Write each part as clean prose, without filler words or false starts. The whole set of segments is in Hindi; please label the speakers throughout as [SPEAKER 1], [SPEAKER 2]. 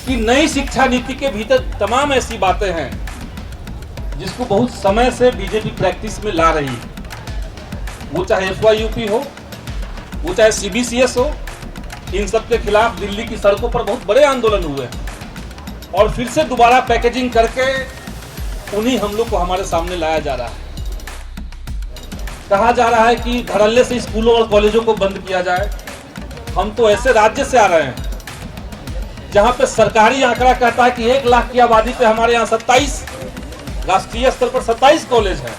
[SPEAKER 1] कि नई शिक्षा नीति के भीतर तमाम ऐसी बातें हैं जिसको बहुत समय से बीजेपी प्रैक्टिस में ला रही है। वो चाहे FYUP हो, वो चाहे CBCS हो, इन सब के खिलाफ दिल्ली की सड़कों पर बहुत बड़े आंदोलन हुए हैं और फिर से दोबारा पैकेजिंग करके उन्हीं हम लोग को हमारे सामने लाया जा रहा है। कहा जा रहा है कि धड़ल्ले से स्कूलों और कॉलेजों को बंद किया जाए। हम तो ऐसे राज्य से आ रहे हैं जहां पे सरकारी आंकड़ा कहता है कि 1 लाख की आबादी पे हमारे यहाँ 27 राष्ट्रीय स्तर पर 27 कॉलेज हैं,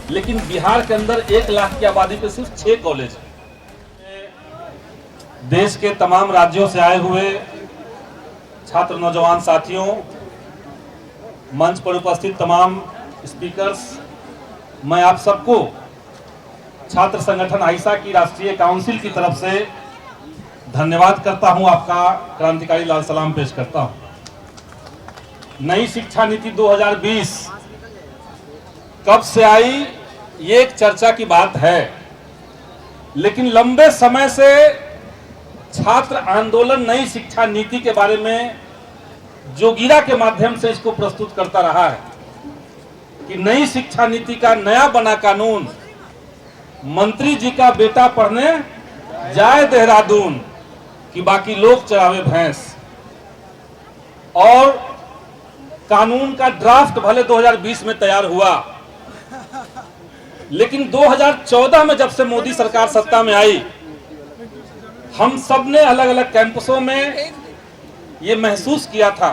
[SPEAKER 1] लेकिन बिहार के अंदर 1 लाख की आबादी पे सिर्फ 6 कॉलेज हैं। देश के तमाम राज्यों से आए हुए छात्र नौजवान साथियों, मंच पर उपस्थित तमाम स्पीकर्स, मैं आप सबको छात्र संगठन आइसा की राष्ट्रीय काउंसिल की तरफ से धन्यवाद करता हूं, आपका क्रांतिकारी लाल सलाम पेश करता हूं। नई शिक्षा नीति 2020 कब से आई ये एक चर्चा की बात है, लेकिन लंबे समय से छात्र आंदोलन नई शिक्षा नीति के बारे में जोगीरा के माध्यम से इसको प्रस्तुत करता रहा है कि नई शिक्षा नीति का नया बना कानून, मंत्री जी का बेटा पढ़ने जाए देहरादून कि बाकी लोग चरावे भैंस। और कानून का ड्राफ्ट भले 2020 में तैयार हुआ, लेकिन 2014 में जब से मोदी सरकार सत्ता में आई, हम सब ने अलग अलग कैंपसों में ये महसूस किया था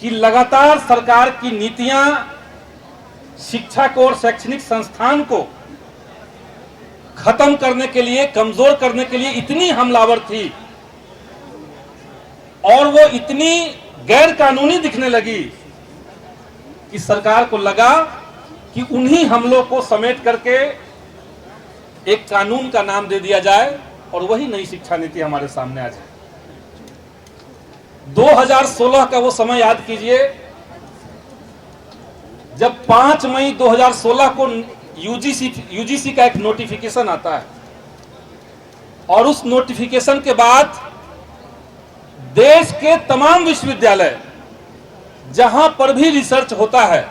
[SPEAKER 1] कि लगातार सरकार की नीतियां शिक्षा को और शैक्षणिक संस्थान को खत्म करने के लिए, कमजोर करने के लिए इतनी हमलावर थी और वो इतनी गैर कानूनी दिखने लगी कि सरकार को लगा कि उन्हीं हमलों को समेट करके एक कानून का नाम दे दिया जाए और वही नई शिक्षा नीति हमारे सामने आ जाए। 2016 का वो समय याद कीजिए जब 5 मई 2016 को यूजीसी का एक नोटिफिकेशन आता है और उस नोटिफिकेशन के बाद देश के तमाम विश्वविद्यालय जहां पर भी रिसर्च होता है,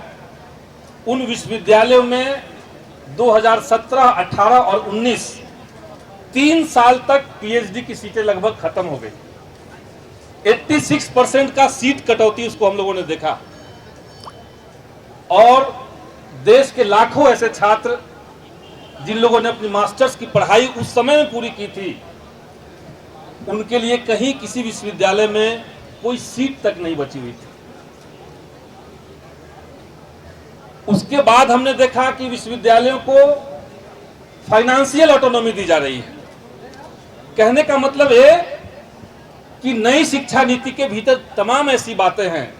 [SPEAKER 1] उन विश्वविद्यालयों में 2017, 18 और 19 3 साल तक पीएचडी की सीटें लगभग खत्म हो गई। 86% का सीट कटौती उसको हम लोगों ने देखा और देश के लाखों ऐसे छात्र जिन लोगों ने अपनी मास्टर्स की पढ़ाई उस समय में पूरी की थी, उनके लिए कहीं किसी विश्वविद्यालय में कोई सीट तक नहीं बची हुई थी। उसके बाद हमने देखा कि विश्वविद्यालयों को फाइनेंशियल ऑटोनॉमी दी जा रही है। कहने का मतलब है कि नई शिक्षा नीति के भीतर तमाम ऐसी बातें हैं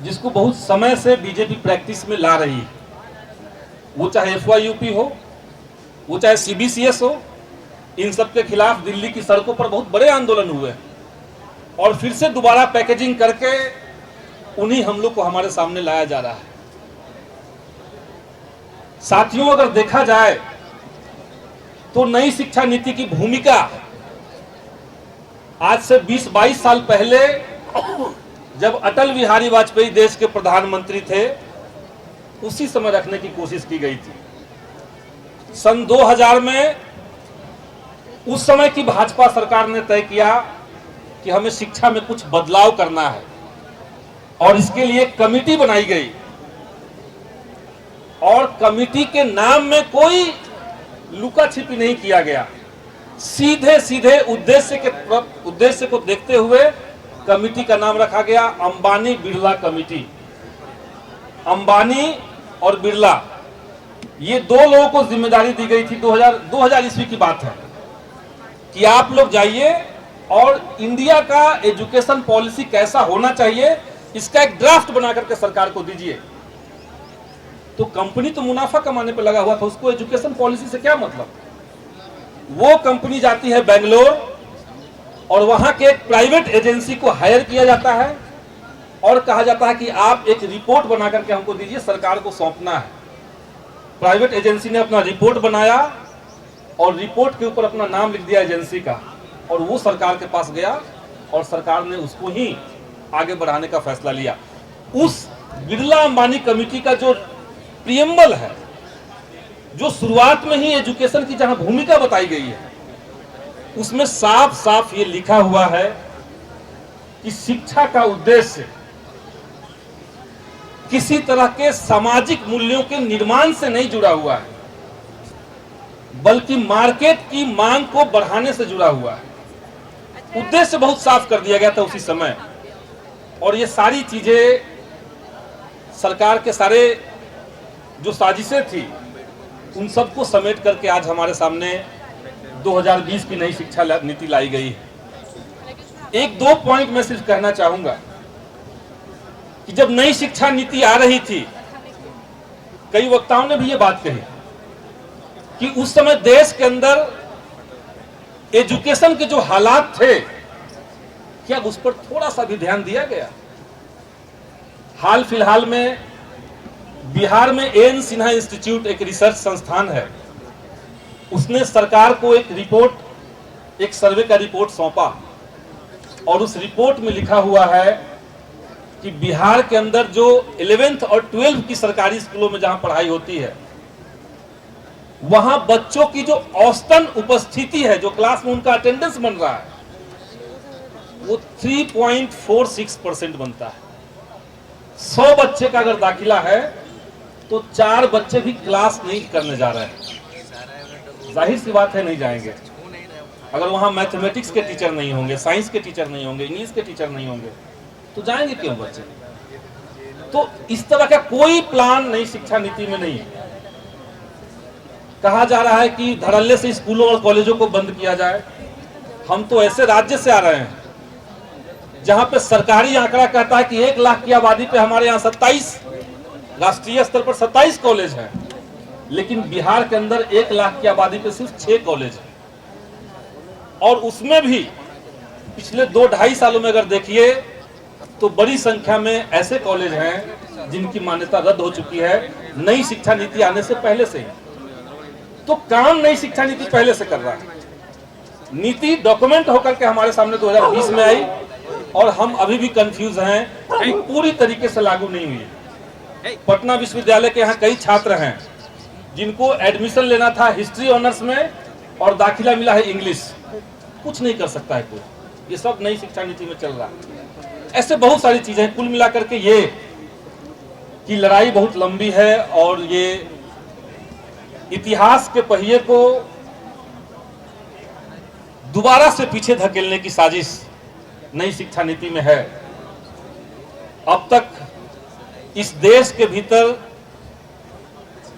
[SPEAKER 1] जिसको बहुत समय से बीजेपी प्रैक्टिस में ला रही है। वो चाहे FYUP हो, वो चाहे CBCS हो, इन सब के खिलाफ दिल्ली की सड़कों पर बहुत बड़े आंदोलन हुए हैं और फिर से दोबारा पैकेजिंग करके उन्हीं हम लोग को हमारे सामने लाया जा रहा है। साथियों, अगर देखा जाए तो नई शिक्षा नीति की भूमिका आज से 20-22 साल पहले जब अटल बिहारी वाजपेयी देश के प्रधानमंत्री थे, उसी समय रखने की कोशिश की गई थी। सन 2000 में उस समय की भाजपा सरकार ने तय किया कि हमें शिक्षा में कुछ बदलाव करना है और इसके लिए कमेटी बनाई गई और कमेटी के नाम में कोई लुका छिपी नहीं किया गया। सीधे सीधे उद्देश्य को देखते हुए कमेटी का नाम रखा गया अंबानी बिरला कमेटी। अंबानी और बिरला, ये 2 लोगों को जिम्मेदारी दी गई थी। 2000 ईस्वी की बात है कि आप लोग जाइए और इंडिया का एजुकेशन पॉलिसी कैसा होना चाहिए, इसका एक ड्राफ्ट बना करके सरकार को दीजिए। तो कंपनी तो मुनाफा कमाने पे लगा हुआ था, उसको एजुकेशन पॉलिसी से क्या मतलब। वो कंपनी जाती है बेंगलोर और वहां के एक प्राइवेट एजेंसी को हायर किया जाता है और कहा जाता है कि आप एक रिपोर्ट बना करके हमको दीजिए, सरकार को सौंपना है। प्राइवेट एजेंसी ने अपना रिपोर्ट बनाया और रिपोर्ट के ऊपर अपना नाम लिख दिया एजेंसी का, और वो सरकार के पास गया और सरकार ने उसको ही आगे बढ़ाने का फैसला लिया। उस बिरला अंबानी कमेटी का जो प्रियम्बल है, जो शुरुआत में ही एजुकेशन की जहां भूमिका बताई गई है, उसमें साफ साफ ये लिखा हुआ है कि शिक्षा का उद्देश्य किसी तरह के सामाजिक मूल्यों के निर्माण से नहीं जुड़ा हुआ है, बल्कि मार्केट की मांग को बढ़ाने से जुड़ा हुआ है। उद्देश्य बहुत साफ कर दिया गया था उसी समय, और ये सारी चीजें सरकार के सारे जो साजिशें थी उन सबको समेट करके आज हमारे सामने 2020 की नई शिक्षा नीति लाई गई है। एक दो पॉइंट मैं सिर्फ कहना चाहूंगा कि जब नई शिक्षा नीति आ रही थी, कई वक्ताओं ने भी ये बात कही कि उस समय देश के अंदर एजुकेशन के जो हालात थे, क्या उस पर थोड़ा सा भी ध्यान दिया गया? हाल फिलहाल में बिहार में एन सिन्हा इंस्टीट्यूट एक रिसर्च संस्थान है, उसने सरकार को एक रिपोर्ट, एक सर्वे का रिपोर्ट सौंपा, और उस रिपोर्ट में लिखा हुआ है कि बिहार के अंदर जो 11th और 12th की सरकारी स्कूलों में जहां पढ़ाई होती है, वहां बच्चों की जो औसतन उपस्थिति है, जो क्लास में उनका अटेंडेंस बन रहा है, वो 3.46% बनता है। 100 बच्चे का अगर दाखिला है तो 4 बच्चे भी क्लास नहीं करने जा रहे हैं। जाहिर सी बात है, नहीं जाएंगे। अगर वहां मैथमेटिक्स के टीचर नहीं होंगे, साइंस के टीचर नहीं होंगे, इंग्लिश के टीचर नहीं होंगे, तो जाएंगे क्यों बच्चे? तो इस तरह का कोई प्लान नई शिक्षा नीति में नहीं है। कहा जा रहा है कि धड़ल्ले से स्कूलों और कॉलेजों को बंद किया जाए। हम तो ऐसे राज्य से आ रहे हैं जहां पे सरकारी आंकड़ा कहता है कि 1 लाख की आबादी पे हमारे यहाँ 27, राष्ट्रीय स्तर पर 27 कॉलेज हैं, लेकिन बिहार के अंदर 1 लाख की आबादी पे सिर्फ 6 कॉलेज हैं। और उसमें भी पिछले 2-2.5 सालों में अगर देखिए तो बड़ी संख्या में ऐसे कॉलेज हैं जिनकी मान्यता रद्द हो चुकी है नई शिक्षा नीति आने से पहले से ही। तो काम नई शिक्षा नीति पहले से कर रहा है। नीति डॉक्यूमेंट होकर के हमारे सामने 2020 में आई, और हम अभी भी कंफ्यूज हैं कि पूरी तरीके से लागू नहीं हुई है। पटना विश्वविद्यालय के यहाँ कई छात्र हैं जिनको एडमिशन लेना था हिस्ट्री ऑनर्स में और दाखिला मिला है इंग्लिश। कुछ नहीं कर सकता है कोई, ये सब नई शिक्षा नीति में चल रहा है। ऐसे बहुत सारी चीजें, कुल मिलाकर के ये की लड़ाई बहुत लंबी है, और ये इतिहास के पहिए को दोबारा से पीछे धकेलने की साजिश नई शिक्षा नीति में है। अब तक इस देश के भीतर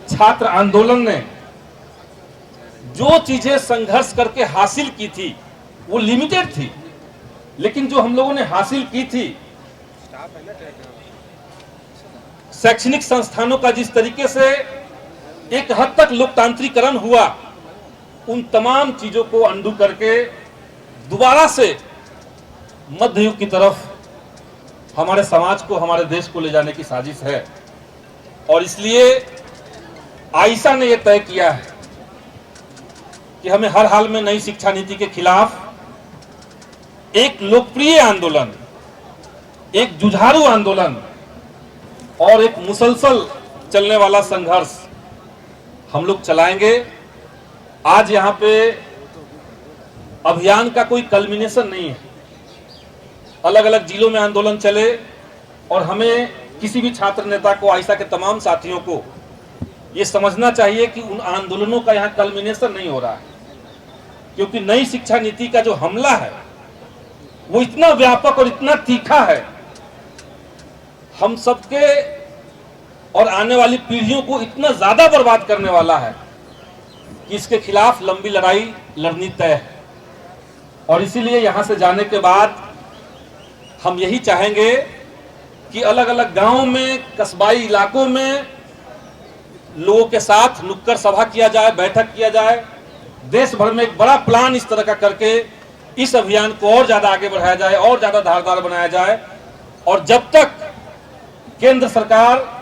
[SPEAKER 1] छात्र आंदोलन ने जो चीजें संघर्ष करके हासिल की थी वो लिमिटेड थी, लेकिन जो हम लोगों ने हासिल की थी, शैक्षणिक संस्थानों का जिस तरीके से एक हद तक लोकतांत्रिकरण हुआ, उन तमाम चीजों को अंडू करके दोबारा से मध्य युग की तरफ हमारे समाज को, हमारे देश को ले जाने की साजिश है। और इसलिए आईसा ने यह तय किया है कि हमें हर हाल में नई शिक्षा नीति के खिलाफ एक लोकप्रिय आंदोलन, एक जुझारू आंदोलन और एक मुसलसल चलने वाला संघर्ष हम लोग चलाएंगे। आज यहाँ पे अभियान का कोई कल्मिनेशन नहीं है। अलग अलग जिलों में आंदोलन चले, और हमें किसी भी छात्र नेता को, आईसा के तमाम साथियों को ये समझना चाहिए कि उन आंदोलनों का यहाँ कल्मिनेशन नहीं हो रहा है, क्योंकि नई शिक्षा नीति का जो हमला है वो इतना व्यापक और इतना तीखा है, हम सबके और आने वाली पीढ़ियों को इतना ज्यादा बर्बाद करने वाला है कि इसके खिलाफ लंबी लड़ाई लड़नी तय है। और इसीलिए यहां से जाने के बाद हम यही चाहेंगे कि अलग अलग गांवों में, कस्बाई इलाकों में लोगों के साथ नुक्कड़ सभा किया जाए, बैठक किया जाए, देश भर में एक बड़ा प्लान इस तरह का करके इस अभियान को और ज्यादा आगे बढ़ाया जाए, और ज्यादा धारदार बनाया जाए। और जब तक केंद्र सरकार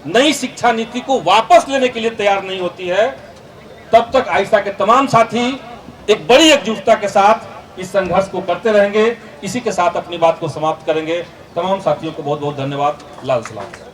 [SPEAKER 1] नई शिक्षा नीति को वापस लेने के लिए तैयार नहीं होती है, तब तक आईसा के तमाम साथी एक बड़ी एकजुटता के साथ इस संघर्ष को करते रहेंगे। इसी के साथ अपनी बात को समाप्त करेंगे। तमाम साथियों को बहुत बहुत धन्यवाद। लाल सलाम।